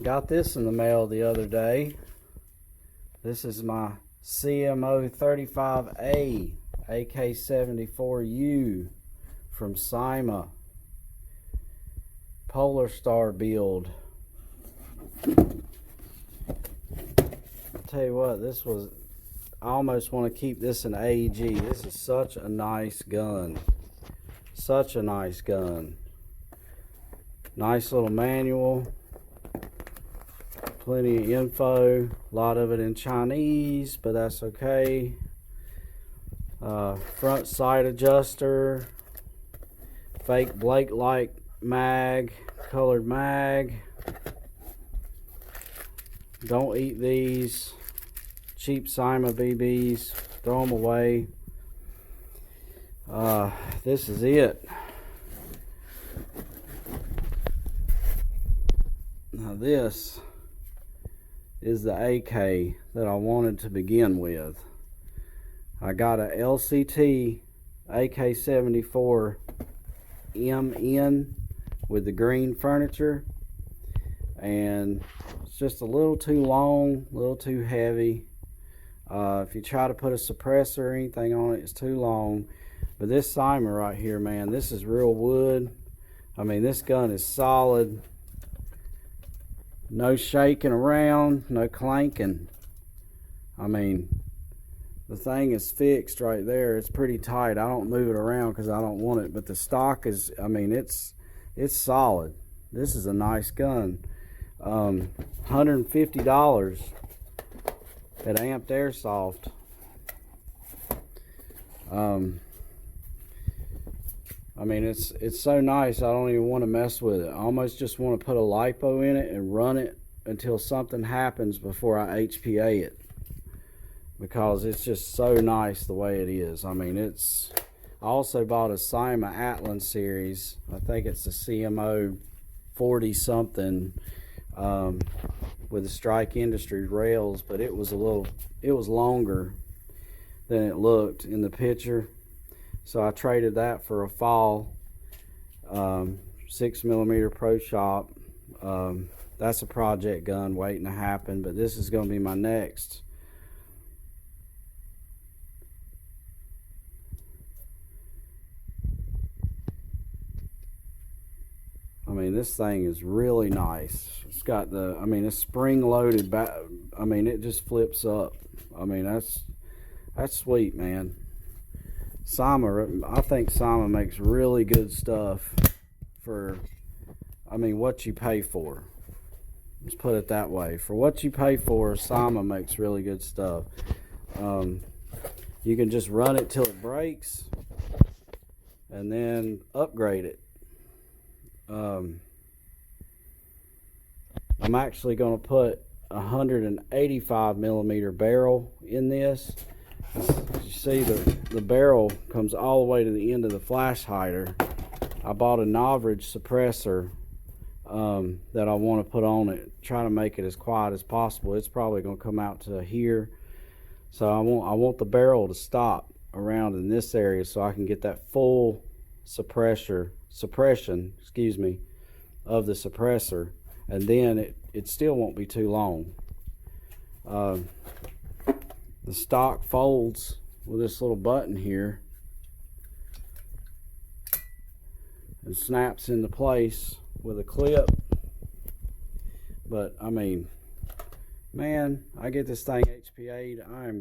Got this in the mail the other day. This is my CMO35A AK74u from Cyma. Polar Star build. I'll tell you what, I almost want to keep this in AEG. This is such a nice gun. Such a nice gun. Nice little manual. Plenty of info. A lot of it in Chinese, but that's okay. Front sight adjuster. Fake Blake light mag. Colored mag. Don't eat these. Cheap Cyma BBs. Throw them away. This is it. Now this is the AK that I wanted to begin with. I got a LCT AK74 MN with the green furniture, and it's just a little too long, a little too heavy. If you try to put a suppressor or anything on it, it's too long. But this Cyma right here, man, this is real wood. I mean, this gun is solid. No shaking around, no clanking. I mean, the thing is fixed right there. It's pretty tight. I don't move it around because I don't want it. But the stock is, I mean, it's solid. This is a nice gun. $150 at Amped Airsoft. I mean, it's so nice, I don't even want to mess with it. I almost just want to put a lipo in it and run it until something happens before I HPA it, because it's just so nice the way it is. I mean, I also bought a Cyma Atlas series. I think it's the CMO 40 something with the Strike Industries rails, but it was longer than it looked in the picture. So I traded that for a fall 6mm Pro Shop. That's a project gun waiting to happen, but this is going to be my next. I mean, this thing is really nice. It's got it's spring loaded back. I mean, it just flips up. I mean, that's sweet, man. Cyma, I think Cyma makes really good stuff for, I mean, what you pay for. Let's put it that way. For what you pay for, Cyma makes really good stuff. You can just run it till it breaks and then upgrade it. I'm actually going to put a 185mm barrel in this. You see the barrel comes all the way to the end of the flash hider. I bought a Novrage suppressor that I want to put on it, try to make it as quiet as possible. It's probably going to come out to here, so I want the barrel to stop around in this area so I can get that full suppression of the suppressor, and then it still won't be too long. The stock folds with this little button here and snaps into place with a clip. But I mean, man, I get this thing HPA'd. I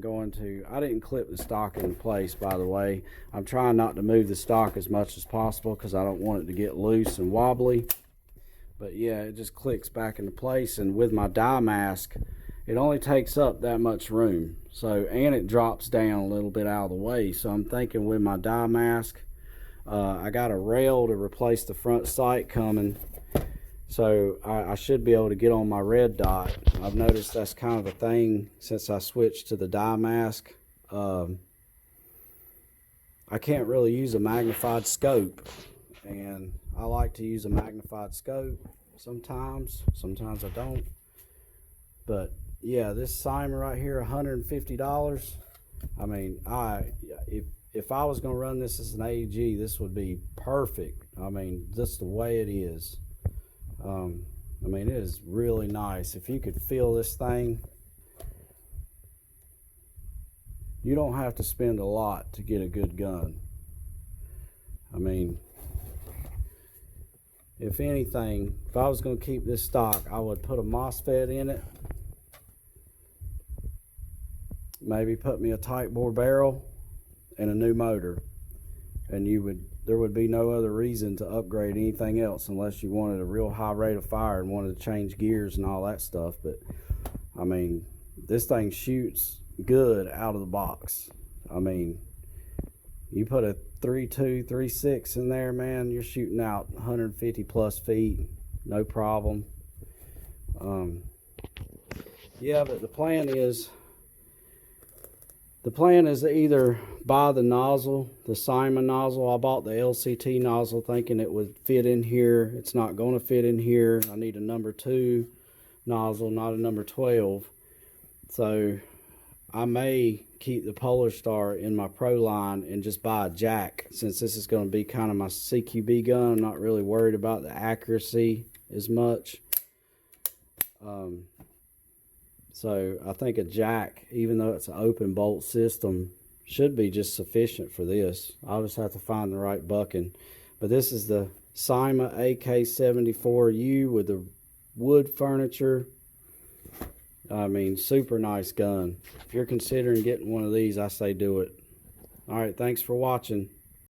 didn't clip the stock into place, by the way. I'm trying not to move the stock as much as possible because I don't want it to get loose and wobbly. But yeah, it just clicks back into place, and with my die mask, it only takes up that much room. So, and it drops down a little bit out of the way. So I'm thinking with my die mask, I got a rail to replace the front sight coming. So I should be able to get on my red dot. I've noticed that's kind of a thing since I switched to the die mask. I can't really use a magnified scope, and I like to use a magnified scope sometimes I don't. But yeah, this Cyma right here, $150. I mean, if I was going to run this as an AEG, this would be perfect. I mean, just the way it is. I mean, it is really nice. If you could feel this thing, you don't have to spend a lot to get a good gun. I mean, if anything, if I was going to keep this stock, I would put a MOSFET in it. Maybe put me a tight bore barrel and a new motor. And there would be no other reason to upgrade anything else unless you wanted a real high rate of fire and wanted to change gears and all that stuff. But I mean, this thing shoots good out of the box. I mean, you put a 3.2, 3.6 in there, man, you're shooting out 150 plus feet, no problem. Yeah, but the plan is to either buy the nozzle, the Cyma nozzle. I bought the LCT nozzle thinking it would fit in here. It's not going to fit in here. I need a number 2 nozzle, not a number 12. So I may keep the Polar Star in my Pro line and just buy a jack, since this is going to be kind of my CQB gun. I'm not really worried about the accuracy as much. So I think a jack, even though it's an open bolt system, should be just sufficient for this. I'll just have to find the right bucking. But this is the Cyma Ak74u with the wood furniture. I mean, super nice gun. If you're considering getting one of these, I say do it. All right, thanks for watching.